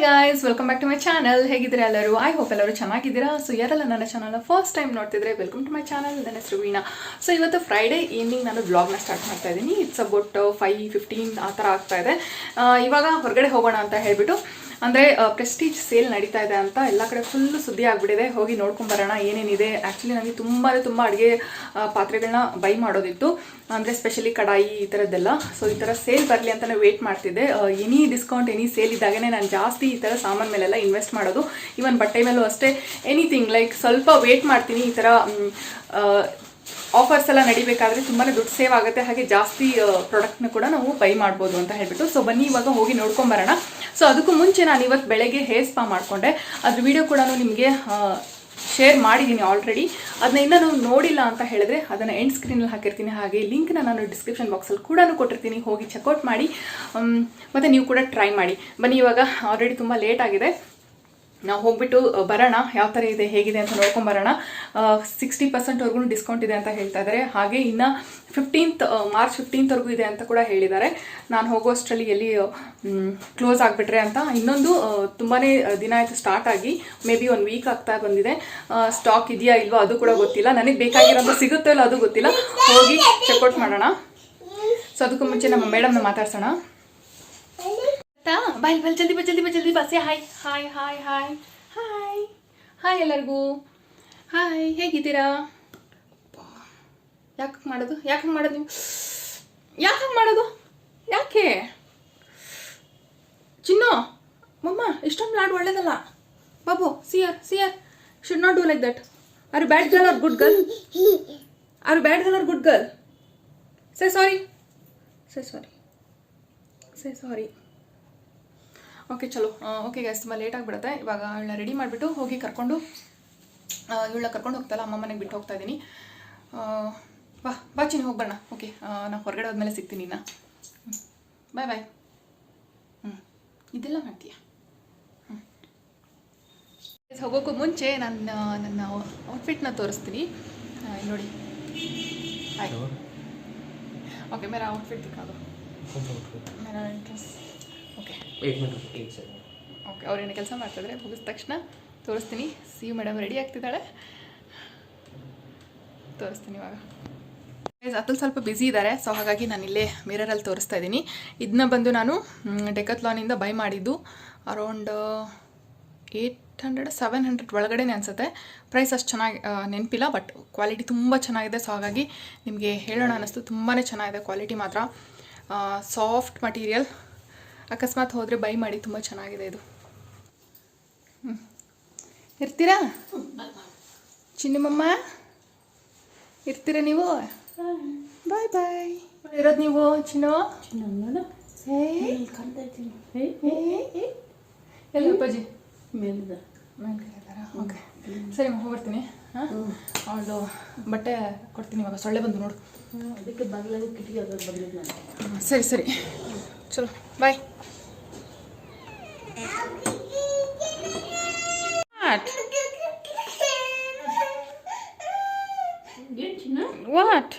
Hi guys, welcome back to my channel. ಹೇಗಿದ್ದೀರಾ ಎಲ್ಲರೂ? I hope ಎಲ್ಲರೂ ಚೆನ್ನಾಗಿದ್ದೀರಾ. ಸೊ ಯಾರೆಲ್ಲ ನನ್ನ ಚಾನಲ್ನ ಫಸ್ಟ್ ಟೈಮ್ ನೋಡ್ತಿದ್ರೆ ವೆಲ್ಕಮ್ ಟು ಮೈ ಚಾನಲ್. ನನ್ನ ಹೆಸರು ವೀಣಾ. ಸೊ ಇವತ್ತು ಫ್ರೈಡೇ ಈವ್ನಿಂಗ್ ನಾನು ವ್ಲಾಗ್ನ ಸ್ಟಾರ್ಟ್ ಮಾಡ್ತಾ ಇದ್ದೀನಿ. ಇಟ್ಸ್ ಅಬೌಟ್ 5:15 ಆ ಥರ ಆಗ್ತಾ ಇದೆ. ಇವಾಗ ಹೊರಗಡೆ ಹೋಗೋಣ ಅಂತ ಹೇಳ್ಬಿಟ್ಟು, ಅಂದರೆ ಪ್ರೆಸ್ಟೀಜ್ ಸೇಲ್ ನಡೀತಾ ಇದೆ ಅಂತ ಎಲ್ಲ ಕಡೆ ಫುಲ್ಲು ಸುದ್ದಿ ಆಗಿಬಿಟ್ಟಿದೆ. ಹೋಗಿ ನೋಡ್ಕೊಂಬರೋಣ ಏನೇನಿದೆ. ಆ್ಯಕ್ಚುಲಿ ನನಗೆ ತುಂಬ ಅಡುಗೆ ಪಾತ್ರೆಗಳನ್ನ ಬೈ ಮಾಡೋದಿತ್ತು, ಅಂದರೆ ಸ್ಪೆಷಲಿ ಕಡಾಯಿ ಈ ಥರದ್ದೆಲ್ಲ. ಸೊ ಈ ಥರ ಸೇಲ್ ಬರಲಿ ಅಂತಲೇ ವೇಟ್ ಮಾಡ್ತಿದ್ದೆ. ಎನಿ ಡಿಸ್ಕೌಂಟ್ ಎನಿ ಸೇಲ್ ಇದ್ದಾಗೇ ನಾನು ಜಾಸ್ತಿ ಈ ಥರ ಸಾಮಾನು ಮೇಲೆಲ್ಲ ಇನ್ವೆಸ್ಟ್ ಮಾಡೋದು. ಈವನ್ ಬಟ್ಟೆ ಮೇಲೂ ಅಷ್ಟೇ, ಎನಿಥಿಂಗ್ ಲೈಕ್ ಸ್ವಲ್ಪ ವೇಟ್ ಮಾಡ್ತೀನಿ. ಈ ಥರ ಆಫರ್ಸ್ ಎಲ್ಲ ನಡಿಬೇಕಾದ್ರೆ ತುಂಬಾ ದುಡ್ಡು ಸೇವ್ ಆಗುತ್ತೆ, ಹಾಗೆ ಜಾಸ್ತಿ ಪ್ರಾಡಕ್ಟ್ನ ಕೂಡ ನಾವು ಬೈ ಮಾಡ್ಬೋದು ಅಂತ ಹೇಳ್ಬಿಟ್ಟು. ಸೊ ಬನ್ನಿ ಇವಾಗ ಹೋಗಿ ನೋಡ್ಕೊಂಬರೋಣ. ಸೊ ಅದಕ್ಕೂ ಮುಂಚೆ ನಾನು ಇವತ್ತು ಬೆಳಗ್ಗೆ ಹೇರ್ ಸ್ಪಾ ಮಾಡಿಕೊಂಡೆ. ಅದ್ರ ವಿಡಿಯೋ ಕೂಡ ನಿಮಗೆ ಶೇರ್ ಮಾಡಿದ್ದೀನಿ ಆಲ್ರೆಡಿ. ಅದನ್ನ ಇನ್ನೂ ನೀವು ನೋಡಿಲ್ಲ ಅಂತ ಹೇಳಿದ್ರೆ ಅದನ್ನು ಎಂಡ್ ಸ್ಕ್ರೀನಲ್ಲಿ ಹಾಕಿರ್ತೀನಿ. ಹಾಗೆ ಲಿಂಕ್ನ ನಾನು ಡಿಸ್ಕ್ರಿಪ್ಷನ್ ಬಾಕ್ಸಲ್ಲಿ ಕೂಡ ಕೊಟ್ಟಿರ್ತೀನಿ, ಹೋಗಿ ಚೆಕ್ಔಟ್ ಮಾಡಿ. ಮತ್ತು ನೀವು ಕೂಡ ಟ್ರೈ ಮಾಡಿ. ಬನ್ನಿ ಇವಾಗ ಆಲ್ರೆಡಿ ತುಂಬ ಲೇಟ್ ಆಗಿದೆ, ನಾವು ಹೋಗ್ಬಿಟ್ಟು ಬರೋಣ. ಯಾವ ಥರ ಇದೆ ಹೇಗಿದೆ ಅಂತ ನೋಡ್ಕೊಂಬರೋಣ. 60%ವರೆಗೂ ಡಿಸ್ಕೌಂಟ್ ಇದೆ ಅಂತ ಹೇಳ್ತಾ ಇದ್ದಾರೆ. ಹಾಗೆ ಇನ್ನು ಮಾರ್ಚ್ 15th ಇದೆ ಅಂತ ಕೂಡ ಹೇಳಿದ್ದಾರೆ. ನಾನು ಹೋಗೋಷ್ಟರಲ್ಲಿ ಎಲ್ಲಿ ಕ್ಲೋಸ್ ಆಗಿಬಿಟ್ರೆ ಅಂತ. ಇನ್ನೊಂದು ತುಂಬಾ ದಿನ ಆಯಿತು ಸ್ಟಾರ್ಟ್ ಆಗಿ, ಮೇ ಬಿ 1 ವೀಕ್ ಆಗ್ತಾ ಬಂದಿದೆ. ಸ್ಟಾಕ್ ಇದೆಯಾ ಇಲ್ವೋ ಅದು ಕೂಡ ಗೊತ್ತಿಲ್ಲ. ನನಗೆ ಬೇಕಾಗಿರೋದು ಸಿಗುತ್ತೋ ಇಲ್ಲ ಅದು ಗೊತ್ತಿಲ್ಲ. ಹೋಗಿ ಚೆಕ್ಔಟ್ ಮಾಡೋಣ. ಸೊ ಅದಕ್ಕೂ ಮುಂಚೆ ನಮ್ಮ ಮೇಡಮ್ನ ಮಾತಾಡ್ಸೋಣ. ಬಾಯ್ ಜಲ್ದಿ ಬಾ. Hi hi hi hi hi hi ಎಲ್ಲರಿಗೂ ಹಾಯ್. ಹೇಗಿದ್ದೀರಾ? ಯಾಕೆ ಮಾಡೋದು ನೀವು? ಯಾಕೆ ಮಾಡೋದು? ಯಾಕೆ ಚಿನ್ನು ಮಮ್ಮ ಇಷ್ಟೊಂದು ಲಾಡ್ ಒಳ್ಳೇದಲ್ಲ ಬಾಬು. ಸಿಯರ್ should not do like that. Are bad girl or good girl? Say sorry. Okay ಚಲೋ. ಓಕೆ ಗೈಸ್, ತುಂಬ ಲೇಟ್ ಆಗಿಬಿಡುತ್ತೆ. ಇವಾಗ ಇವಳನ್ನ ರೆಡಿ ಮಾಡಿಬಿಟ್ಟು ಹೋಗಿ ಇವಳನ್ನ ಕರ್ಕೊಂಡು ಹೋಗ್ತಲ್ಲ ಅಮ್ಮ ಮನೆಗೆ ಬಿಟ್ಟು ಹೋಗ್ತಾ ಇದ್ದೀನಿ. ಬಾ ಚಿನ್ನಿ ಹೋಗ್ಬರೋಣ. ಓಕೆ, ನಾನು ಹೊರಗಡೆ ಹೋದ್ಮೇಲೆ ಸಿಗ್ತೀನಿ. ಇನ್ನು ಬಾಯ್. ಇದೆಲ್ಲ ಮಾಡ್ತೀಯ. ಹೋಗೋಕ್ಕೂ ಮುಂಚೆ ನನ್ನ ಔಟ್ಫಿಟ್ನ ತೋರಿಸ್ತೀನಿ. ನೋಡಿ. ಹಾಯ್. ಓಕೆ, ಮೇರಾ ಔಟ್ಫಿಟ್ ದಿಖಾ ದೋ. ಮೇರಾ ಡ್ರೆಸ್. ಓಕೆ, ಅವ್ರೇನು ಕೆಲಸ ಮಾಡ್ತಿದ್ರೆ ಮುಗಿದ ತಕ್ಷಣ ತೋರಿಸ್ತೀನಿ. ಸಿಯು ಮೇಡಮ್ ರೆಡಿ ಆಗ್ತಿದ್ದಾಳೆ, ತೋರಿಸ್ತೀನಿ ಇವಾಗ. ಅತ್ತಲ್ಲಿ ಸ್ವಲ್ಪ ಬ್ಯುಸಿ ಇದ್ದಾರೆ, ಸೊ ಹಾಗಾಗಿ ನಾನು ಇಲ್ಲೇ ಮಿರರಲ್ಲಿ ತೋರಿಸ್ತಾ ಇದ್ದೀನಿ. ಇದನ್ನ ಬಂದು ನಾನು ಡೆಕತ್ಲಾನಿಂದ ಬೈ ಮಾಡಿದ್ದು ಅರೌಂಡ್ 800-700 ಒಳಗಡೆನೇ ಅನಿಸುತ್ತೆ. ಪ್ರೈಸ್ ಅಷ್ಟು ಚೆನ್ನಾಗಿ ನೆನಪಿಲ್ಲ, ಬಟ್ ಕ್ವಾಲಿಟಿ ತುಂಬ ಚೆನ್ನಾಗಿದೆ. ಸೊ ಹಾಗಾಗಿ ನಿಮಗೆ ಹೇಳೋಣ ಅನ್ನಿಸ್ತು. ತುಂಬಾ ಚೆನ್ನಾಗಿದೆ ಕ್ವಾಲಿಟಿ ಮಾತ್ರ. Soft material. ಅಕಸ್ಮಾತ್ ಹೋದರೆ ಬೈ ಮಾಡಿ, ತುಂಬ ಚೆನ್ನಾಗಿದೆ ಇದು. ಇರ್ತೀರಾ ಚಿನ್ನಮ್ಮಮ್ಮ? ಇರ್ತೀರಾ ನೀವು? ಬಾಯ್. ಇರೋದು ನೀವು ಚಿನ್ನು? ಎಲ್ಲ ಅಪ್ಪಾಜಿ ಮೇಲಿದ್ದಾರಾ? ಓಕೆ ಸರಿ, ಹೋಗ್ಬರ್ತೀನಿ. ಅವಳು ಬಟ್ಟೆ ಕೊಡ್ತೀನಿ ಇವಾಗ. ಸೊಳ್ಳೆ ಬಂದು ನೋಡು. ಅದಕ್ಕೆ ಬಾಗಿಲಾಗ ಕಿಟಕಿ ಬಂದಿದ್ದು. ಸರಿ ಚಲೋ ಬಾಯ್. ವಾಟ್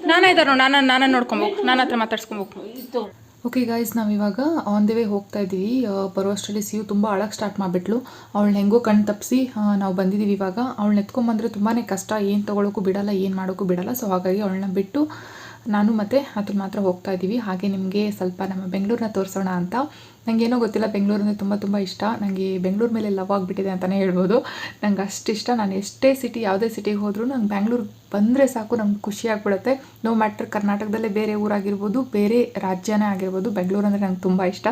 ನಾನೇ ಇದ್ದಾರೋ? ನಾನು ನೋಡ್ಕೊಬೇಕು, ನಾನು ಹತ್ರ ಮಾತಾಡ್ಸ್ಕೊಬೇಕು. ಓಕೆ ಗೈಸ್, ನಾವಿವಾಗ ಆನ್ ದ ವೇ ಹೋಗ್ತಾ ಇದ್ದೀವಿ. ಬರುವಷ್ಟರಲ್ಲಿ ಸಿಯು ತುಂಬ ಅಳಕ್ಕೆ ಸ್ಟಾರ್ಟ್ ಮಾಡಿಬಿಟ್ಲು. ಅವಳನ್ನ ಹೆಂಗೋ ಕಣ್ಣು ತಪ್ಪಿಸಿ ನಾವು ಬಂದಿದ್ದೀವಿ. ಇವಾಗ ಅವಳನ್ನ ಎತ್ಕೊಂಬಂದರೆ ತುಂಬಾ ಕಷ್ಟ, ಏನು ತೊಗೊಳಕ್ಕೂ ಬಿಡಲ್ಲ, ಏನು ಮಾಡೋಕ್ಕೂ ಬಿಡಲ್ಲ. ಸೊ ಹಾಗಾಗಿ ಅವಳನ್ನ ಬಿಟ್ಟು ನಾನು ಮತ್ತು ಅದ್ರ ಮಾತ್ರ ಹೋಗ್ತಾ ಇದ್ದೀವಿ. ಹಾಗೆ ನಿಮಗೆ ಸ್ವಲ್ಪ ನಮ್ಮ ಬೆಂಗಳೂರನ್ನ ತೋರಿಸೋಣ ಅಂತ. ನನಗೇನೋ ಗೊತ್ತಿಲ್ಲ, ಬೆಂಗಳೂರಂದರೆ ತುಂಬ ಇಷ್ಟ. ನನಗೆ ಬೆಂಗಳೂರು ಮೇಲೆ ಲವ್ ಆಗಿಬಿಟ್ಟಿದೆ ಅಂತಲೇ ಹೇಳ್ಬೋದು. ನಂಗೆ ಅಷ್ಟು ಇಷ್ಟ. ನಾನು ಎಷ್ಟೇ ಸಿಟಿ, ಯಾವುದೇ ಸಿಟಿಗೆ ಹೋದರೂ ನಂಗೆ ಬೆಂಗಳೂರು ಬಂದರೆ ಸಾಕು, ನಮ್ಗೆ ಖುಷಿ ಆಗ್ಬಿಡುತ್ತೆ. ನೋ ಮ್ಯಾಟ್ರ್ ಕರ್ನಾಟಕದಲ್ಲೇ ಬೇರೆ ಊರಾಗಿರ್ಬೋದು, ಬೇರೆ ರಾಜ್ಯನೇ ಆಗಿರ್ಬೋದು, ಬೆಂಗಳೂರು ಅಂದರೆ ನಂಗೆ ತುಂಬ ಇಷ್ಟ.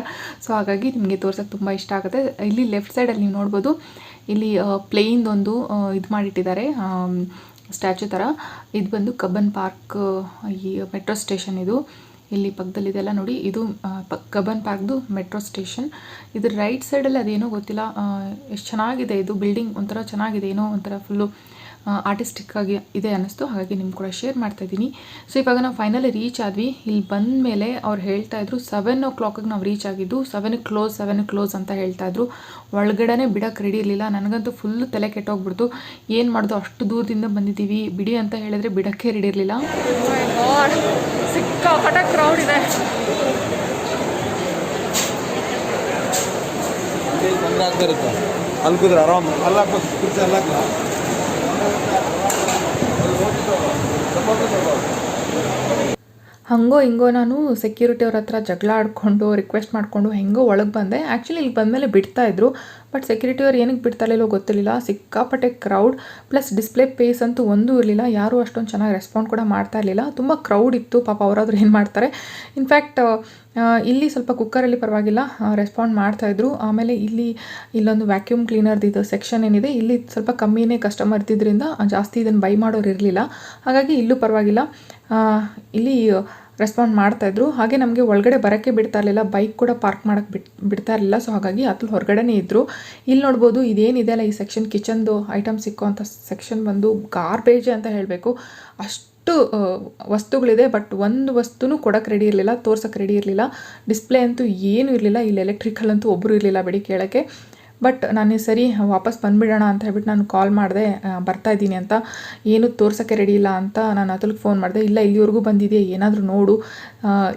ಸೊ ಹಾಗಾಗಿ ನಿಮಗೆ ತೋರ್ಸೋಕ್ಕೆ ತುಂಬ ಇಷ್ಟ ಆಗುತ್ತೆ. ಇಲ್ಲಿ ಲೆಫ್ಟ್ ಸೈಡಲ್ಲಿ ನೀವು ನೋಡ್ಬೋದು, ಇಲ್ಲಿ ಪ್ಲೇಯಿಂದೊಂದು ಇದು ಮಾಡಿಟ್ಟಿದ್ದಾರೆ, ಸ್ಟ್ಯಾಚು ಥರ. ಇದು ಬಂದು ಕಬ್ಬನ್ ಪಾರ್ಕ್, ಈ ಮೆಟ್ರೋ ಸ್ಟೇಷನ್. ಇದು ಇಲ್ಲಿ ಪಕ್ಕದಲ್ಲಿದೆಲ್ಲ ನೋಡಿ, ಇದು ಕಬ್ಬನ್ ಪಾರ್ಕ್ದು ಮೆಟ್ರೋ ಸ್ಟೇಷನ್. ಇದ್ರ ರೈಟ್ ಸೈಡಲ್ಲಿ ಅದೇನೋ ಗೊತ್ತಿಲ್ಲ, ಎಷ್ಟು ಚೆನ್ನಾಗಿದೆ ಇದು ಬಿಲ್ಡಿಂಗ್. ಒಂಥರ ಚೆನ್ನಾಗಿದೆ, ಏನೋ ಒಂಥರ ಫುಲ್ಲು ಆರ್ಟಿಸ್ಟಿಕ್ ಆಗಿ ಇದೆ ಅನ್ನಿಸ್ತು. ಹಾಗಾಗಿ ನಿಮ್ಗೆ ಕೂಡ ಶೇರ್ ಮಾಡ್ತಾಯಿದ್ದೀನಿ. ಸೊ ಇವಾಗ ನಾವು ಫೈನಲಿ ರೀಚ್ ಆದ್ವಿ. ಇಲ್ಲಿ ಬಂದ ಮೇಲೆ ಅವ್ರು ಹೇಳ್ತಾಯಿದ್ರು 7 o'clock ನಾವು ರೀಚ್ ಆಗಿದ್ದು. 7 ಕ್ಲೋಸ್ ಅಂತ ಹೇಳ್ತಾಯಿದ್ರು. ಒಳಗಡೆ ಬಿಡೋಕ್ಕೆ ರೆಡಿ ಇರಲಿಲ್ಲ. ನನಗಂತೂ ಫುಲ್ಲು ತಲೆ ಕೆಟ್ಟೋಗ್ಬಿಡ್ತು. ಏನು ಮಾಡೋದು, ಅಷ್ಟು ದೂರದಿಂದ ಬಂದಿದ್ದೀವಿ, ಬಿಡಿ ಅಂತ ಹೇಳಿದ್ರೆ ಬಿಡೋಕ್ಕೆ ರೆಡಿ ಇರಲಿಲ್ಲ. ಸಿಕ್ಕಾಪಟ್ಟೆ ಕ್ರೌಡ್ ಇದೆ. ಬರುತ್ತೆ ಅಲ್ಲಿ ಕೂತ್ರೆ ಆರಾಮ್ ಅಲ್ಲ ಕುರ್ಚಿ ಅಲ್ಲ ಹಂಗೋ ಹಿಂಗೋ ನಾನು ಸೆಕ್ಯೂರಿಟಿ ಅವ್ರ ಹತ್ರ ಜಗಳ ಆಡಿಕೊಂಡು ರಿಕ್ವೆಸ್ಟ್ ಮಾಡಿಕೊಂಡು ಹೆಂಗೋ ಒಳಗೆ ಬಂದೆ. ಆ್ಯಕ್ಚುಲಿ ಇಲ್ಲಿ ಬಂದಮೇಲೆ ಬಿಡ್ತಾಯಿದ್ರು, ಬಟ್ ಸೆಕ್ಯೂರಿಟಿ ಅವ್ರು ಏನಕ್ಕೆ ಬಿಡ್ತಾಯಿಲ್ಲೋ ಗೊತ್ತಿರಲಿಲ್ಲ. ಸಿಕ್ಕಾಪಟ್ಟೆ ಕ್ರೌಡ್ ಪ್ಲಸ್ ಡಿಸ್ಪ್ಲೇ ಪೇಸ್ ಅಂತೂ ಒಂದೂ ಇರಲಿಲ್ಲ. ಯಾರೂ ಅಷ್ಟೊಂದು ಚೆನ್ನಾಗಿ ರೆಸ್ಪಾಂಡ್ ಕೂಡ ಮಾಡ್ತಾ ಇರಲಿಲ್ಲ. ತುಂಬ ಕ್ರೌಡ್ ಇತ್ತು. ಪಾಪ ಅವರಾದ್ರೂ ಏನು ಮಾಡ್ತಾರೆ. ಇನ್ಫ್ಯಾಕ್ಟ್ ಇಲ್ಲಿ ಸ್ವಲ್ಪ ಕುಕ್ಕರಲ್ಲಿ ಪರವಾಗಿಲ್ಲ ರೆಸ್ಪಾಂಡ್ ಮಾಡ್ತಾಯಿದ್ರು. ಆಮೇಲೆ ಇಲ್ಲೊಂದು ವ್ಯಾಕ್ಯೂಮ್ ಕ್ಲೀನರ್ದು ಇದು ಸೆಕ್ಷನ್ ಏನಿದೆ, ಇಲ್ಲಿ ಸ್ವಲ್ಪ ಕಮ್ಮಿನೇ ಕಸ್ಟಮರ್ ಇದ್ದಿದ್ದರಿಂದ ಜಾಸ್ತಿ ಇದನ್ನು ಬೈ ಮಾಡೋರು ಇರಲಿಲ್ಲ. ಹಾಗಾಗಿ ಇಲ್ಲೂ ಪರವಾಗಿಲ್ಲ, ಇಲ್ಲಿ ರೆಸ್ಪಾಂಡ್ ಮಾಡ್ತಾಯಿದ್ರು. ಹಾಗೆ ನಮಗೆ ಒಳಗಡೆ ಬರೋಕ್ಕೆ ಬಿಡ್ತಾ ಇರಲಿಲ್ಲ, ಬೈಕ್ ಕೂಡ ಪಾರ್ಕ್ ಮಾಡೋಕ್ಕೆ ಬಿಡ್ತಾ ಇರಲಿಲ್ಲ. ಸೊ ಹಾಗಾಗಿ ಅದ್ರ ಹೊರಗಡೆನೇ ಇದ್ದರು. ಇಲ್ಲಿ ನೋಡ್ಬೋದು ಇದೇನಿದೆ ಅಲ್ಲ, ಈ ಸೆಕ್ಷನ್ ಕಿಚನ್ದು ಐಟಮ್ ಸಿಕ್ಕೋ ಸೆಕ್ಷನ್ ಬಂದು ಗಾರ್ಬೇಜ್ ಅಂತ ಹೇಳಬೇಕು. ಅಷ್ಟು ವಸ್ತುಗಳಿದೆ, ಬಟ್ ಒಂದು ವಸ್ತುನೂ ಕೊಡೋಕ್ಕೆ ರೆಡಿ ಇರಲಿಲ್ಲ, ತೋರ್ಸೋಕ್ಕೆ ರೆಡಿ ಇರಲಿಲ್ಲ. ಡಿಸ್ಪ್ಲೇ ಅಂತೂ ಏನೂ ಇರಲಿಲ್ಲ. ಇಲ್ಲಿ ಎಲೆಕ್ಟ್ರಿಕಲ್ ಅಂತೂ ಒಬ್ಬರು ಇರಲಿಲ್ಲ ಬಿಡಿ ಕೇಳೋಕ್ಕೆ. ಬಟ್ ನಾನು ಸರಿ ವಾಪಸ್ ಬಂದುಬಿಡೋಣ ಅಂತ ಹೇಳ್ಬಿಟ್ಟು ನಾನು ಕಾಲ್ ಮಾಡಿದೆ, ಬರ್ತಾಯಿದ್ದೀನಿ ಅಂತ. ಏನೂ ತೋರ್ಸೋಕ್ಕೆ ರೆಡಿ ಇಲ್ಲ ಅಂತ ನಾನು ಅತುಲ್ಗೆ ಫೋನ್ ಮಾಡಿದೆ. ಇಲ್ಲ ಇಲ್ಲಿವರೆಗೂ ಬಂದಿದೆ, ಏನಾದರೂ ನೋಡು,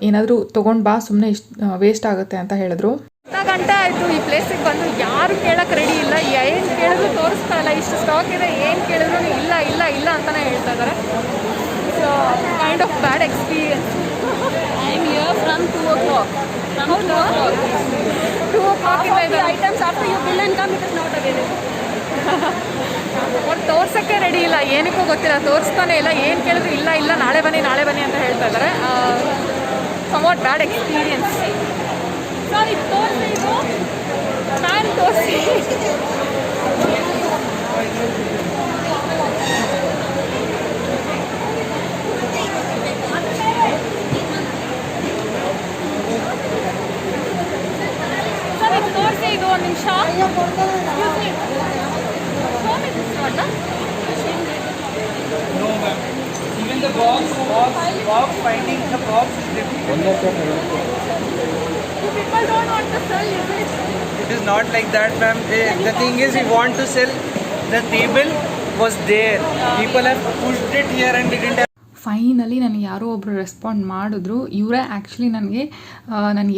ಏನಾದರೂ ತೊಗೊಂಡು ಬಾ, ಸುಮ್ಮನೆ ಇಷ್ಟು ವೇಸ್ಟ್ ಆಗುತ್ತೆ ಅಂತ ಹೇಳಿದ್ರು. ಅರ್ಧ ಗಂಟೆ ಆಯಿತು ಈ ಪ್ಲೇಸಿಗೆ ಬಂದು, ಯಾರು ಕೇಳೋಕ್ಕೆ ರೆಡಿ ಇಲ್ಲ. ಏನು ಕೇಳಿದ್ರು ತೋರಿಸ್ತಾ ಇಲ್ಲ. ಇಷ್ಟು ಸ್ಟಾಕ್ ಇದೆ, ಏನು ಕೇಳಿದ್ರು ಇಲ್ಲ ಇಲ್ಲ ಇಲ್ಲ ಅಂತಲೇ ಹೇಳ್ತಾ ಇದ್ದಾರೆ. So kind of bad experience. I am here from 2 o'clock. From 2 o'clock. 2 o'clock The items after you bill and come, it is not available. ಅವ್ರು ತೋರ್ಸೋಕ್ಕೆ ರೆಡಿ ಇಲ್ಲ, ಏನಕ್ಕೂ ಗೊತ್ತಿಲ್ಲ, ತೋರಿಸ್ತಾನೆ ಇಲ್ಲ. ಏನು ಕೇಳಿದ್ರು ಇಲ್ಲ ಇಲ್ಲ ನಾಳೆ ಬನ್ನಿ ಅಂತ ಹೇಳ್ತಾ ಇದ್ದಾರೆ. ಸಮವಾಟ್ ಬ್ಯಾಡ್ ಎಕ್ಸ್ಪೀರಿಯನ್ಸ್. Sorry, ತೋರಿಸಿ ಇದು ನಾನು ತೋರಿಸಿ ತೋರಿಸಿ ಇದು ಒಂದು ನಿಮಿಷ. No ma'am. Even the box finding the box is difficult. You people don't want to sell, is it? It is not like that ma'am. The thing is we want to sell. The table was there. People have pushed it here and didn't have. Finally ನನಗೆ ಯಾರೋ ಒಬ್ಬರು respond ಮಾಡಿದ್ರು. ಇವರೇ actually ನನಗೆ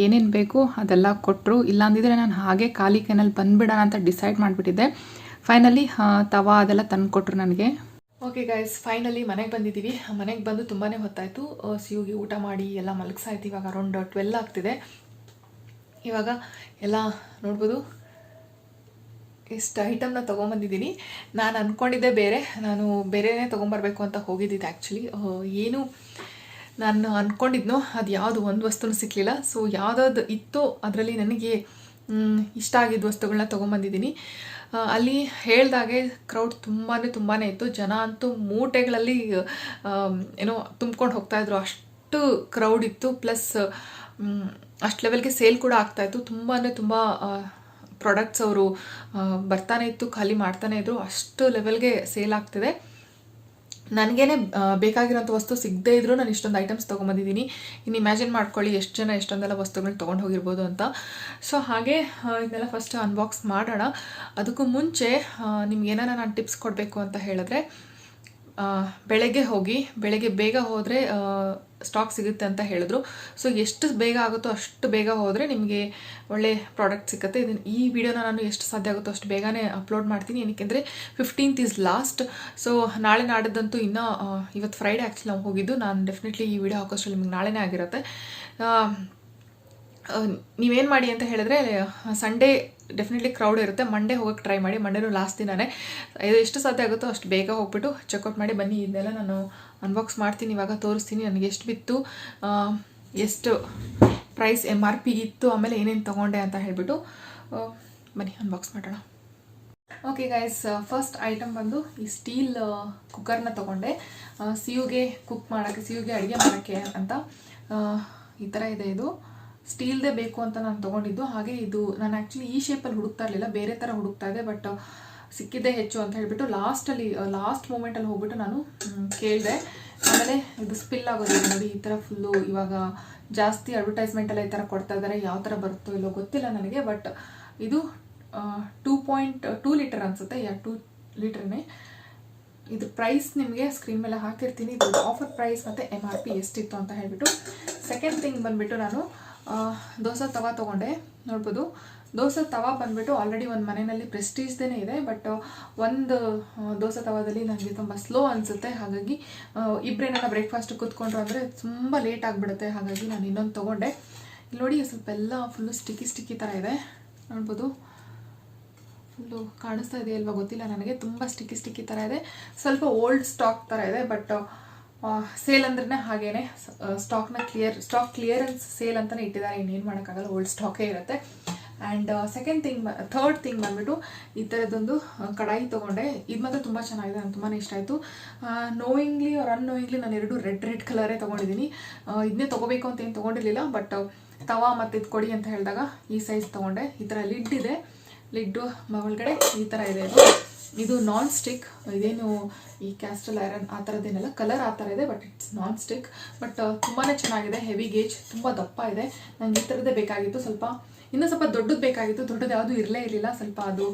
ಏನೇನು ಬೇಕು ಅದೆಲ್ಲ ಕೊಟ್ಟರು. ಇಲ್ಲಾಂದಿದ್ರೆ ನಾನು ಹಾಗೆ ಖಾಲಿ ಕೈನಲ್ಲಿ ಬಂದುಬಿಡೋಣ ಅಂತ ಡಿಸೈಡ್ ಮಾಡಿಬಿಟ್ಟಿದ್ದೆ. ಫೈನಲಿ ತವಾ ಅದೆಲ್ಲ ತಂದು ಕೊಟ್ಟರು ನನಗೆ. ಓಕೆ ಗೈಸ್, ಫೈನಲಿ ಮನೆಗೆ ಬಂದಿದ್ದೀವಿ. ಮನೆಗೆ ಬಂದು ತುಂಬಾ ಹೊತ್ತಾಯಿತು. ಸಿಯುಗೆ ಊಟ ಮಾಡಿ ಎಲ್ಲ ಮಲಗಿಸಾಯ್ತು. ಇವಾಗ ಅರೌಂಡ್ 12 ಆಗ್ತಿದೆ. ಇವಾಗ ಎಲ್ಲ ನೋಡ್ಬೋದು ಎಷ್ಟು ಐಟಮ್ನ ತೊಗೊಂಬಂದಿದ್ದೀನಿ. ನಾನು ಅಂದ್ಕೊಂಡಿದ್ದೆ ಬೇರೆ, ನಾನು ಬೇರೆನೇ ತೊಗೊಂಬರ್ಬೇಕು ಅಂತ ಹೋಗಿದ್ದಿದ್ದು. ಆ್ಯಕ್ಚುಲಿ ಏನು ನಾನು ಅಂದ್ಕೊಂಡಿದ್ನೋ ಅದು ಯಾವುದು ಒಂದು ವಸ್ತುನೂ ಸಿಕ್ಕಲಿಲ್ಲ. ಸೊ ಯಾವುದಾದ್ರು ಇತ್ತು ಅದರಲ್ಲಿ ನನಗೆ ಇಷ್ಟ ಆಗಿದ್ದ ವಸ್ತುಗಳನ್ನ ತೊಗೊಂಬಂದಿದ್ದೀನಿ. ಅಲ್ಲಿ ಹೇಳ್ದಾಗೆ ಕ್ರೌಡ್ ತುಂಬಾ ಇತ್ತು. ಜನ ಅಂತೂ ಮೂಟೆಗಳಲ್ಲಿ ಏನೋ ತುಂಬ್ಕೊಂಡು ಹೋಗ್ತಾಯಿದ್ರು, ಅಷ್ಟು ಕ್ರೌಡ್ ಇತ್ತು. ಪ್ಲಸ್ ಅಷ್ಟು ಲೆವೆಲ್ಗೆ ಸೇಲ್ ಕೂಡ ಆಗ್ತಾಯಿತ್ತು. ತುಂಬ ಪ್ರಾಡಕ್ಟ್ಸ್ ಅವರು ಬರ್ತಾನೆ ಇತ್ತು, ಖಾಲಿ ಮಾಡ್ತಾನೆ ಇದ್ರು. ಅಷ್ಟು ಲೆವೆಲ್ಗೆ ಸೇಲ್ ಆಗ್ತಿದೆ. ನನಗೇನೆ ಬೇಕಾಗಿರೋಂಥ ವಸ್ತು ಸಿಗದೇ ಇದ್ದರೂ ನಾನು ಇಷ್ಟೊಂದು ಐಟಮ್ಸ್ ತೊಗೊಂಬಂದಿದ್ದೀನಿ. ಇನ್ನು ಇಮ್ಯಾಜಿನ್ ಮಾಡ್ಕೊಳ್ಳಿ ಎಷ್ಟು ಜನ ಎಷ್ಟೊಂದೆಲ್ಲ ವಸ್ತುಗಳನ್ನ ತೊಗೊಂಡು ಹೋಗಿರ್ಬೋದು ಅಂತ. ಸೊ ಹಾಗೆ ಇದನ್ನೆಲ್ಲ ಫಸ್ಟ್ ಅನ್ಬಾಕ್ಸ್ ಮಾಡೋಣ. ಅದಕ್ಕೂ ಮುಂಚೆ ನಿಮ್ಗೇನಾರ ನಾನು ಟಿಪ್ಸ್ ಕೊಡಬೇಕು ಅಂತ ಹೇಳಿದ್ರೆ, ಬೆಳಗ್ಗೆ ಬೇಗ ಹೋದರೆ ಸ್ಟಾಕ್ ಸಿಗುತ್ತೆ ಅಂತ ಹೇಳಿದ್ರು. ಸೊ ಎಷ್ಟು ಬೇಗ ಆಗುತ್ತೋ ಅಷ್ಟು ಬೇಗ ಹೋದರೆ ನಿಮಗೆ ಒಳ್ಳೆ ಪ್ರಾಡಕ್ಟ್ ಸಿಗುತ್ತೆ. ಈ ವಿಡಿಯೋನ ನಾನು ಎಷ್ಟು ಸಾಧ್ಯ ಆಗುತ್ತೋ ಅಷ್ಟು ಬೇಗನೆ ಅಪ್ಲೋಡ್ ಮಾಡ್ತೀನಿ. ಏನಕ್ಕೆಂದರೆ 15th ಈಸ್ ಲಾಸ್ಟ್. ಸೊ ನಾಳೆ ನಾಡಿದ್ದಂತೂ ಇನ್ನೂ ಇವತ್ತು ಫ್ರೈಡೇ ಆ್ಯಕ್ಚುಲಿ ನಾವು ಹೋಗಿದ್ದು. ನಾನು ಡೆಫಿನೆಟ್ಲಿ ಈ ವಿಡಿಯೋ ಹಾಕೋಷ್ಟರಲ್ಲಿ ನಿಮಗೆ ನಾಳೆನೇ ಆಗಿರುತ್ತೆ. ನೀವೇನು ಮಾಡಿ ಅಂತ ಹೇಳಿದ್ರೆ, ಸಂಡೇ ಡೆಫಿನೆಟ್ಲಿ ಕ್ರೌಡ್ ಇರುತ್ತೆ, ಮಂಡೇ ಹೋಗೋಕ್ಕೆ ಟ್ರೈ ಮಾಡಿ. ಮಂಡೇನೂ ಲಾಸ್ಟ್ ದಿನನೇ. ಎಷ್ಟು ಸಾಧ್ಯ ಆಗುತ್ತೋ ಅಷ್ಟು ಬೇಗ ಹೋಗ್ಬಿಟ್ಟು ಚೆಕ್ಔಟ್ ಮಾಡಿ ಬನ್ನಿ. ಇದನ್ನೆಲ್ಲ ನಾನು ಅನ್ಬಾಕ್ಸ್ ಮಾಡ್ತೀನಿ, ಇವಾಗ ತೋರಿಸ್ತೀನಿ ನನಗೆ ಎಷ್ಟು ಬಿತ್ತು, ಎಷ್ಟು ಪ್ರೈಸ್ MRP ಇತ್ತು, ಆಮೇಲೆ ಏನೇನು ತೊಗೊಂಡೆ ಅಂತ ಹೇಳಿಬಿಟ್ಟು. ಬನ್ನಿ ಅನ್ಬಾಕ್ಸ್ ಮಾಡೋಣ. ಓಕೆ ಗೈಸ್, ಫಸ್ಟ್ ಐಟಮ್ ಬಂದು ಈ ಸ್ಟೀಲ್ ಕುಕ್ಕರ್ನ ತೊಗೊಂಡೆ. ಸಿಯುಗೆ ಸಿಯುಗೆ ಅಡುಗೆ ಮಾಡೋಕ್ಕೆ ಅಂತ. ಈ ಥರ ಇದೆ. ಇದು ಸ್ಟೀಲ್ದೇ ಬೇಕು ಅಂತ ನಾನು ತೊಗೊಂಡಿದ್ದು. ಹಾಗೆ ಇದು ನಾನು ಆ್ಯಕ್ಚುಲಿ ಈ ಶೇಪಲ್ಲಿ ಹುಡುಕ್ತಾ ಇರಲಿಲ್ಲ, ಬೇರೆ ಥರ ಹುಡುಕ್ತಾ ಇದೆ. ಬಟ್ ಸಿಕ್ಕಿದ್ದೇ ಹೆಚ್ಚು ಅಂತ ಹೇಳಿಬಿಟ್ಟು ಲಾಸ್ಟ್ ಮೂಮೆಂಟಲ್ಲಿ ಹೋಗ್ಬಿಟ್ಟು ನಾನು ಕೇಳಿದೆ. ಆಮೇಲೆ ಇದು ಸ್ಪಿಲ್ ಆಗೋದಿಲ್ಲ ನೋಡಿ, ಈ ಥರ ಫುಲ್ಲು ಇವಾಗ ಜಾಸ್ತಿ ಅಡ್ವರ್ಟೈಸ್ಮೆಂಟೆಲ್ಲ ಈ ಥರ ಕೊಡ್ತಾ ಇದ್ದಾರೆ. ಯಾವ ಥರ ಬರುತ್ತೋ ಇಲ್ಲೋ ಗೊತ್ತಿಲ್ಲ ನನಗೆ. ಬಟ್ ಇದು 2.2 ಲೀಟರ್ ಅನಿಸುತ್ತೆ. 2 ಲೀಟ್ರನ್ನೇ. ಇದು ಪ್ರೈಸ್ ನಿಮಗೆ ಸ್ಕ್ರೀನ್ ಮೇಲೆ ಹಾಕಿರ್ತೀನಿ. ಇದು ಆಫರ್ ಪ್ರೈಸ್ ಮತ್ತು MRP ಎಷ್ಟಿತ್ತು ಅಂತ ಹೇಳಿಬಿಟ್ಟು. ಸೆಕೆಂಡ್ ಥಿಂಗ್ ಬಂದುಬಿಟ್ಟು ನಾನು ದೋಸೆ ತವಾ ತೊಗೊಂಡೆ. ನೋಡ್ಬೋದು ದೋಸೆ ತವಾ ಬಂದುಬಿಟ್ಟು ಆಲ್ರೆಡಿ ಒಂದು ಮನೆಯಲ್ಲಿ ಪ್ರೆಸ್ಟೀಜ್ದೇ ಇದೆ, ಬಟ್ ಒಂದು ದೋಸೆ ತವಾದಲ್ಲಿ ನನಗೆ ತುಂಬ ಸ್ಲೋ ಅನಿಸುತ್ತೆ. ಹಾಗಾಗಿ ಇಬ್ಬರೇನ ಬ್ರೇಕ್ಫಾಸ್ಟ್ ಕೂತ್ಕೊಂಡ್ರು ಅಂದರೆ ತುಂಬ ಲೇಟ್ ಆಗಿಬಿಡುತ್ತೆ. ಹಾಗಾಗಿ ನಾನು ಇನ್ನೊಂದು ತೊಗೊಂಡೆ. ಇಲ್ಲಿ ನೋಡಿ ಸ್ವಲ್ಪ ಎಲ್ಲ ಫುಲ್ಲು ಸ್ಟಿಕ್ಕಿ ಥರ ಇದೆ. ನೋಡ್ಬೋದು ಫುಲ್ಲು ಕಾಣಿಸ್ತಾ ಇದೆ ಅಲ್ವಾ ಗೊತ್ತಿಲ್ಲ ನನಗೆ, ತುಂಬ ಸ್ಟಿಕ್ಕಿ ಥರ ಇದೆ. ಸ್ವಲ್ಪ ಓಲ್ಡ್ ಸ್ಟಾಕ್ ಥರ ಇದೆ, ಬಟ್ ಸೇಲ್ ಅಂದ್ರೆ ಹಾಗೇನೆ ಸ್ಟಾಕ್ ಕ್ಲಿಯರೆನ್ಸ್ ಸೇಲ್ ಅಂತಲೇ ಇಟ್ಟಿದ್ದಾರೆ. ಇನ್ನೇನು ಮಾಡೋಕ್ಕಾಗಲ್ಲ, ಓಲ್ಡ್ ಸ್ಟಾಕೇ ಇರುತ್ತೆ. ಆ್ಯಂಡ್ ಥರ್ಡ್ ಥಿಂಗ್ ಬಂದ್ಬಿಟ್ಟು ಈ ಥರದ್ದೊಂದು ಕಡಾಯಿ ತೊಗೊಂಡೆ. ಇದು ಮಾತ್ರ ತುಂಬ ಚೆನ್ನಾಗಿದೆ, ನನಗೆ ತುಂಬಾ ಇಷ್ಟ ಆಯಿತು. ನೋಯಿಂಗ್ಲಿ ಆರ್ ಅನ್ನೋಯಿಂಗ್ಲಿ ನಾನು ಎರಡು ರೆಡ್ ಕಲರೇ ತೊಗೊಂಡಿದ್ದೀನಿ. ಇದನ್ನೇ ತೊಗೋಬೇಕು ಅಂತ ಏನು ತೊಗೊಂಡಿರಲಿಲ್ಲ, ಬಟ್ ತವಾ ಮತ್ತು ಇದು ಕೊಡಿ ಅಂತ ಹೇಳಿದಾಗ ಈ ಸೈಜ್ ತೊಗೊಂಡೆ. ಈ ಥರ ಲಿಡ್ ಇದೆ, ಲಿಡ್ಡು ಒಳಗಡೆ ಈ ಥರ ಇದೆ. ಇದು ನಾನ್ ಸ್ಟಿಕ್, ಇದೇನು ಈ ಕ್ಯಾಸ್ಟಲ್ ಐರನ್ ಆ ಥರದ್ದೇನೆಲ್ಲ ಕಲರ್ ಆ ಥರ ಇದೆ, but it's non stick. But ತುಂಬಾ ಚೆನ್ನಾಗಿದೆ, ಹೆವಿ ಗೇಜ್, ತುಂಬ ದಪ್ಪ ಇದೆ. ನನಗೆ ಈ ಥರದ್ದೇ ಬೇಕಾಗಿತ್ತು. ಇನ್ನೂ ಸ್ವಲ್ಪ ದೊಡ್ಡದು ಬೇಕಾಗಿತ್ತು, ದೊಡ್ಡದು ಯಾವುದೂ ಇರಲಿಲ್ಲ. ಸ್ವಲ್ಪ ಅದು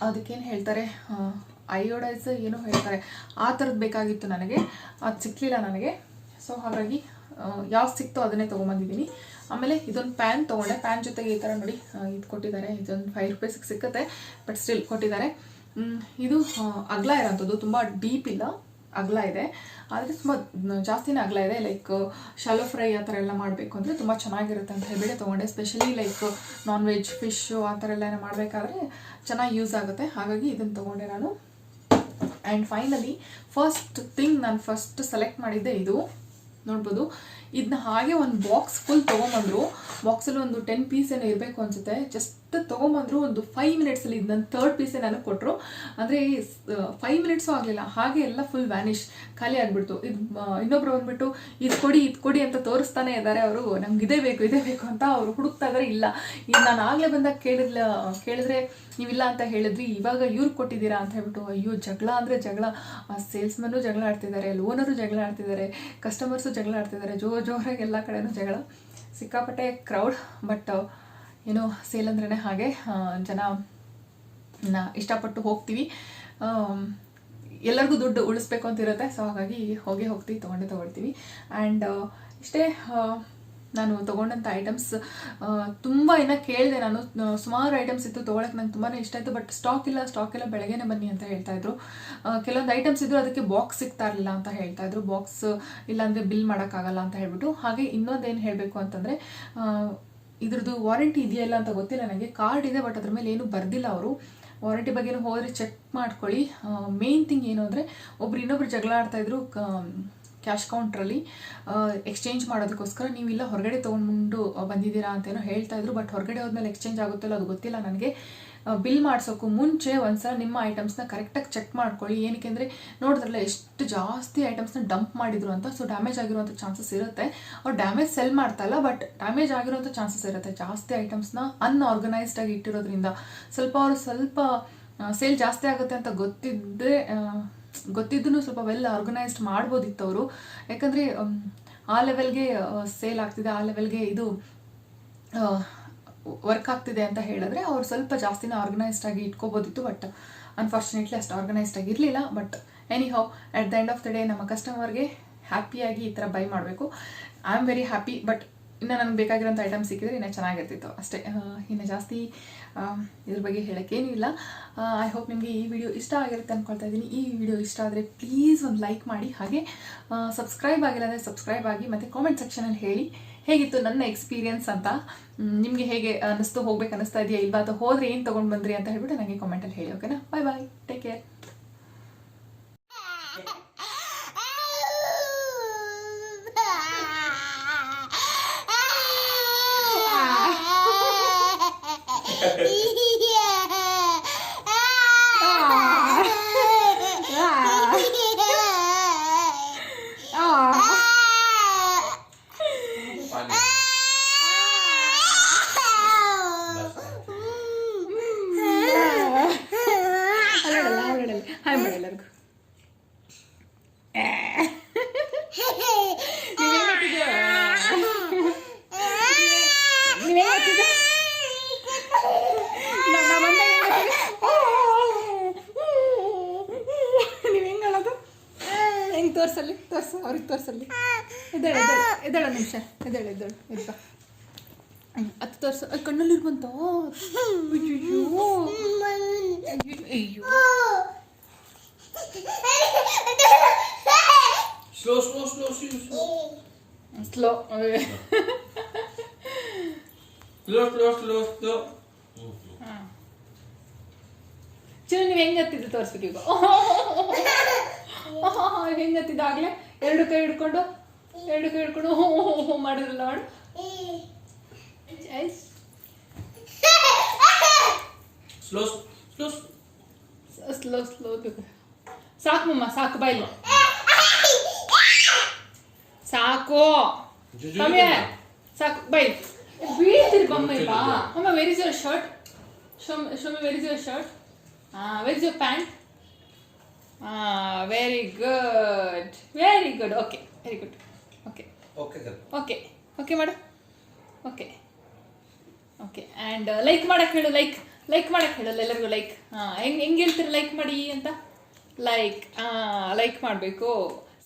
ಅದಕ್ಕೇನು ಹೇಳ್ತಾರೆ, ಅಯೋಡೈಸ್ ಏನೋ ಹೇಳ್ತಾರೆ, ಆ ಥರದ್ದು ಬೇಕಾಗಿತ್ತು ನನಗೆ. ಅದು ಸಿಕ್ಕಲಿಲ್ಲ ನನಗೆ. ಸೊ ಹಾಗಾಗಿ ಯಾವ್ದು ಸಿಕ್ತೋ ಅದನ್ನೇ ತೊಗೊಂಬಂದಿದ್ದೀನಿ. ಆಮೇಲೆ ಇದೊಂದು ಪ್ಯಾನ್ ತೊಗೊಂಡೆ. ಪ್ಯಾನ್ ಜೊತೆಗೆ ಈ ಥರ ನೋಡಿ ಇದು ಕೊಟ್ಟಿದ್ದಾರೆ. ಇದೊಂದು 5 ರೂಪೀಸಿಗೆ ಸಿಕ್ಕುತ್ತೆ, ಬಟ್ ಸ್ಟಿಲ್ ಕೊಟ್ಟಿದ್ದಾರೆ. ಇದು ಅಗಲ ಇರೋಂಥದ್ದು, ತುಂಬ ಡೀಪ್ ಇಲ್ಲ, ಅಗಲ ಇದೆ. ಆದರೆ ತುಂಬ ಜಾಸ್ತಿನೇ ಅಗಲ ಇದೆ. ಲೈಕ್ ಶಾಲೋ ಫ್ರೈ ಆ ಥರ ಎಲ್ಲ ಮಾಡಬೇಕು ಅಂದರೆ ತುಂಬ ಚೆನ್ನಾಗಿರುತ್ತೆ ಅಂತ ಹೇಳಿಬಿಟ್ಟು ತೊಗೊಂಡೆ. Specially like non veg, fish ಆ ಥರ ಎಲ್ಲ ಮಾಡಬೇಕಾದ್ರೆ ಚೆನ್ನಾಗಿ ಯೂಸ್ ಆಗುತ್ತೆ. ಹಾಗಾಗಿ ಇದನ್ನು ತೊಗೊಂಡೆ ನಾನು. ಆ್ಯಂಡ್ ಫೈನಲಿ ಫಸ್ಟ್ ಥಿಂಗ್ ನಾನು ಸೆಲೆಕ್ಟ್ ಮಾಡಿದ್ದೆ ಇದು. ನೋಡ್ಬೋದು ಇದನ್ನ ಹಾಗೆ ಒಂದು ಬಾಕ್ಸ್ ಫುಲ್ ತೊಗೊಂಬಂದರು. ಬಾಕ್ಸಲ್ಲಿ ಒಂದು 10 ಪೀಸ್ ಏನೋ ಇರಬೇಕು ಅನಿಸುತ್ತೆ. ಜಸ್ಟ್ ತೊಗೊಂಬಂದರು. ಒಂದು 5 ಮಿನಿಟ್ಸಲ್ಲಿ ಇದು ನನ್ನ 3rd ಪೀಸೇ ನನಗೆ ಕೊಟ್ಟರು. ಅಂದರೆ 5 ಮಿನಿಟ್ಸು ಆಗಲಿಲ್ಲ, ಹಾಗೆ ಎಲ್ಲ ಫುಲ್ ವ್ಯಾನಿಷ್, ಖಾಲಿ ಆಗಿಬಿಡ್ತು. ಇದು ಇನ್ನೊಬ್ರು ಬಂದುಬಿಟ್ಟು ಇದು ಕೊಡಿ ಅಂತ ತೋರಿಸ್ತಾನೆ ಇದ್ದಾರೆ ಅವರು. ನಮ್ಗೆ ಇದೇ ಬೇಕು ಅಂತ ಅವರು ಹುಡುಕ್ತಾ ಇದ್ದಾರೆ. ಇಲ್ಲ, ಇದು ನಾನು ಆಗಲೇ ಬಂದಾಗ ಕೇಳಿದ್ರೆ ನೀವಿಲ್ಲ ಅಂತ ಹೇಳಿದ್ರಿ, ಇವಾಗ ಇವ್ರು ಕೊಟ್ಟಿದ್ದೀರಾ ಅಂತ ಹೇಳ್ಬಿಟ್ಟು. ಅಯ್ಯೋ, ಜಗಳ ಅಂದರೆ ಜಗಳ. ಸೇಲ್ಸ್ಮನ್ನು ಜಗಳ ಆಡ್ತಿದ್ದಾರೆ, ಓನರು ಜಗಳ ಆಡ್ತಿದ್ದಾರೆ, ಕಸ್ಟಮರ್ಸು ಜಗಳ ಆಡ್ತಿದ್ದಾರೆ. ಜೋರಾಗಿ ಎಲ್ಲ ಕಡೆನೂ ಜಗಳ, ಸಿಕ್ಕಾಪಟ್ಟೆ ಕ್ರೌಡ್. ಬಟ್ ಏನೋ ಸೇಲ್ ಅಂದ್ರೇ ಹಾಗೆ, ಜನ ಇಷ್ಟಪಟ್ಟು ಹೋಗ್ತೀವಿ. ಎಲ್ಲರಿಗೂ ದುಡ್ಡು ಉಳಿಸ್ಬೇಕು ಅಂತ ಇರುತ್ತೆ. ಸೊ ಹಾಗಾಗಿ ಹೋಗ್ತೀವಿ, ತೊಗೊಳ್ತೀವಿ. ಆ್ಯಂಡ್ ಇಷ್ಟೇ. ನಾನು ತೊಗೊಂಡಂಥ ಐಟಮ್ಸ್ ತುಂಬ ಇನ್ನೂ ಕೇಳಿದೆ ನಾನು. ಸುಮಾರು ಐಟಮ್ಸ್ ಇತ್ತು ತೊಗೊಳಕ್ಕೆ, ನಂಗೆ ತುಂಬಾ ಇಷ್ಟ ಆಯಿತು. ಬಟ್ ಸ್ಟಾಕ್ ಇಲ್ಲ, ಬೆಳಗ್ಗೆನೇ ಬನ್ನಿ ಅಂತ ಹೇಳ್ತಾಯಿದ್ರು. ಕೆಲವೊಂದು ಐಟಮ್ಸ್ ಇದ್ದರು, ಅದಕ್ಕೆ ಬಾಕ್ಸ್ ಸಿಗ್ತಾ ಇರಲಿಲ್ಲ ಅಂತ ಹೇಳ್ತಾಯಿದ್ರು. ಬಾಕ್ಸ್ ಇಲ್ಲಾಂದರೆ ಬಿಲ್ ಮಾಡೋಕ್ಕಾಗಲ್ಲ ಅಂತ ಹೇಳ್ಬಿಟ್ಟು. ಹಾಗೆ ಇನ್ನೊಂದೇನು ಹೇಳಬೇಕು ಅಂತಂದರೆ, ಇದ್ರದ್ದು ವಾರಂಟಿ ಇದೆಯಲ್ಲ ಅಂತ ಗೊತ್ತಿಲ್ಲ ನನಗೆ. ಕಾರ್ಡ್ ಇದೆ, ಬಟ್ ಅದ್ರ ಮೇಲೆ ಏನೂ ಬರ್ದಿಲ್ಲ ಅವರು. ವಾರಂಟಿ ಬಗ್ಗೆನೂ ಹೋದರೆ ಚೆಕ್ ಮಾಡ್ಕೊಳ್ಳಿ. ಮೇನ್ ಥಿಂಗ್ ಏನು ಅಂದರೆ, ಇನ್ನೊಬ್ರು ಜಗಳ ಆಡ್ತಾಯಿದ್ರು ಕ್ಯಾಶ್ ಕೌಂಟ್ರಲ್ಲಿ ಎಕ್ಸ್ಚೇಂಜ್ ಮಾಡೋದಕ್ಕೋಸ್ಕರ. ನೀವು ಇಲ್ಲ ಹೊರಗಡೆ ತೊಗೊಂಡು ಬಂದಿದ್ದೀರಾ ಅಂತೇನೋ ಹೇಳ್ತಾಯಿದ್ರು. ಬಟ್ ಹೊರಗಡೆ ಹೋದ್ಮೇಲೆ ಎಕ್ಸ್ಚೇಂಜ್ ಆಗುತ್ತಲ್ಲ ಅದು ಗೊತ್ತಿಲ್ಲ ನನಗೆ. ಬಿಲ್ ಮಾಡಿಸೋಕ್ಕೂ ಮುಂಚೆ ಒಂದ್ಸಲ ನಿಮ್ಮ ಐಟಮ್ಸ್ನ ಕರೆಕ್ಟಾಗಿ ಚೆಕ್ ಮಾಡ್ಕೊಳ್ಳಿ. ಏನಕ್ಕೆ ಅಂದರೆ ನೋಡಿದ್ರಲ್ಲ ಎಷ್ಟು ಜಾಸ್ತಿ ಐಟಮ್ಸ್ನ ಡಂಪ್ ಮಾಡಿದ್ರು ಅಂತ. ಸೊ ಡ್ಯಾಮೇಜ್ ಆಗಿರುವಂಥ ಚಾನ್ಸಸ್ ಇರುತ್ತೆ. ಅವ್ರು ಡ್ಯಾಮೇಜ್ ಸೆಲ್ ಮಾಡ್ತಾಯಿಲ್ಲ, ಬಟ್ ಡ್ಯಾಮೇಜ್ ಆಗಿರುವಂಥ ಚಾನ್ಸಸ್ ಇರುತ್ತೆ. ಜಾಸ್ತಿ ಐಟಮ್ಸ್ನ ಅನ್ಆರ್ಗನೈಸ್ಡ್ ಆಗಿ ಇಟ್ಟಿರೋದ್ರಿಂದ ಸ್ವಲ್ಪ ಸೇಲ್ ಜಾಸ್ತಿ ಆಗುತ್ತೆ ಅಂತ ಗೊತ್ತಿದ್ದೂ ಸ್ವಲ್ಪ ವೆಲ್ ಆರ್ಗನೈಸ್ಡ್ ಮಾಡ್ಬೋದಿತ್ತು ಅವರು. ಯಾಕಂದರೆ ಆ ಲೆವೆಲ್ಗೆ ಸೇಲ್ ಆಗ್ತಿದೆ, ಆ ಲೆವೆಲ್ಗೆ ಇದು ವರ್ಕ್ ಆಗ್ತಿದೆ ಅಂತ ಹೇಳಿದ್ರೆ ಅವ್ರು ಸ್ವಲ್ಪ ಜಾಸ್ತಿನ ಆರ್ಗನೈಸ್ಡ್ ಆಗಿ ಇಟ್ಕೋಬೋದಿತ್ತು. ಬಟ್ ಅನ್ಫಾರ್ಚುನೇಟ್ಲಿ ಅಷ್ಟು ಆರ್ಗನೈಸ್ಡ್ ಆಗಿರಲಿಲ್ಲ. But anyhow, at the end of the day ನಮ್ಮ ಕಸ್ಟಮರ್ಗೆ ಹ್ಯಾಪಿಯಾಗಿ ಈ ಥರ ಬೈ ಮಾಡಬೇಕು. I am very happy. But ಇನ್ನು ನನಗೆ ಬೇಕಾಗಿರೋಂಥ ಐಟಮ್ ಸಿಕ್ಕಿದ್ರೆ ಇನ್ನೂ ಚೆನ್ನಾಗಿರ್ತಿತ್ತು ಅಷ್ಟೇ. ಇನ್ನು ಜಾಸ್ತಿ ಇದ್ರ ಬಗ್ಗೆ ಹೇಳೋಕ್ಕೇನೂ ಇಲ್ಲ. ಐ ಹೋಪ್ ನಿಮಗೆ ಈ ವಿಡಿಯೋ ಇಷ್ಟ ಆಗಿರುತ್ತೆ ಅಂದ್ಕೊಳ್ತಾ ಇದ್ದೀನಿ. ಈ ವಿಡಿಯೋ ಇಷ್ಟ ಆದರೆ ಪ್ಲೀಸ್ ಒಂದು ಲೈಕ್ ಮಾಡಿ. ಹಾಗೆ ಸಬ್ಸ್ಕ್ರೈಬ್ ಆಗಿಲ್ಲ ಅಂದರೆ ಸಬ್ಸ್ಕ್ರೈಬ್ ಆಗಿ. ಮತ್ತು ಕಾಮೆಂಟ್ ಸೆಕ್ಷನಲ್ಲಿ ಹೇಳಿ ಹೇಗಿತ್ತು ನನ್ನ ಎಕ್ಸ್ಪೀರಿಯನ್ಸ್ ಅಂತ. ನಿಮಗೆ ಹೇಗೆ ಹೋಗ್ಬೇಕು ಅನ್ನಿಸ್ತಾ ಇದೆಯಾ ಇಲ್ವಾ, ಅಥವಾ ಹೋದರೆ ಏನು ತೊಗೊಂಡು ಬಂದ್ರಿ ಅಂತ ಹೇಳ್ಬಿಟ್ಟು ನನಗೆ ಕಾಮೆಂಟಲ್ಲಿ ಹೇಳಿ. ಓಕೆನಾ? ಬಾಯ್, ಟೇಕ್ ಕೇರ್. ಹಾಯ್ ಮಾಡಿ ಎಲ್ಲರಿಗೂ. ನೀವ್ ಹೆಂಗ್ ಹೇಳೋದು? ಹೆಂಗ್ ತೋರ್ಸಲ್ಲಿ ತೋರ್ಸ. ತೋರಿಸು ಅವ್ರಿಗೆ ತೋರಿಸಲ್ಲಿ ಎದ್ದೇಳ ನಿಮಿಷ ಎದ್ದೇಳು ಎದ್ದ ಅದು ತೋರಿಸು ಕಣ್ಣಲ್ಲಿ ಬಂತ ಅಯ್ಯೋ Slow. ಸ್ಲೋ ಚಿನ್ನ ನೀವು ಹೆಂಗೆ ಹತ್ತಿದ್ದು ತೋರಿಸ್ಬೇಕು ಈಗ ಹೆಂಗೆ ಹತ್ತಿದ್ದಾಗಲೇ ಎರಡು ಕೈ ಹಿಡ್ಕೊಂಡು ಮಾಡಿದ್ರಲ್ಲ ಮಾಡು ಸ್ಲೋ ಸಾಕು ಮಮ್ಮ ಸಾಕು ಬಾಯ್ಲಿ ಸಾಕು ಕಮ್ಮಿ ಸಾಕು ಬೈ ಬೀಳ್ತೀರಿ ಬಮ್ಮ ಬಾ ಅಮ್ಮ where is your shirt show me where is your shirt where is your pant very good okay very good okay ಮಾಡು ಓಕೆ ಆ್ಯಂಡ್ ಲೈಕ್ ಮಾಡಕ್ಕೆ ಹೇಳು ಲೈಕ್ ಮಾಡಕ್ಕೆ ಹೇಳಲ್ಲ ಎಲ್ಲರಿಗೂ ಲೈಕ್ ಹೆಂಗೆ ಹೇಳ್ತೀರಿ ಲೈಕ್ ಮಾಡಿ ಅಂತ ಲೈಕ್ ಮಾಡಬೇಕು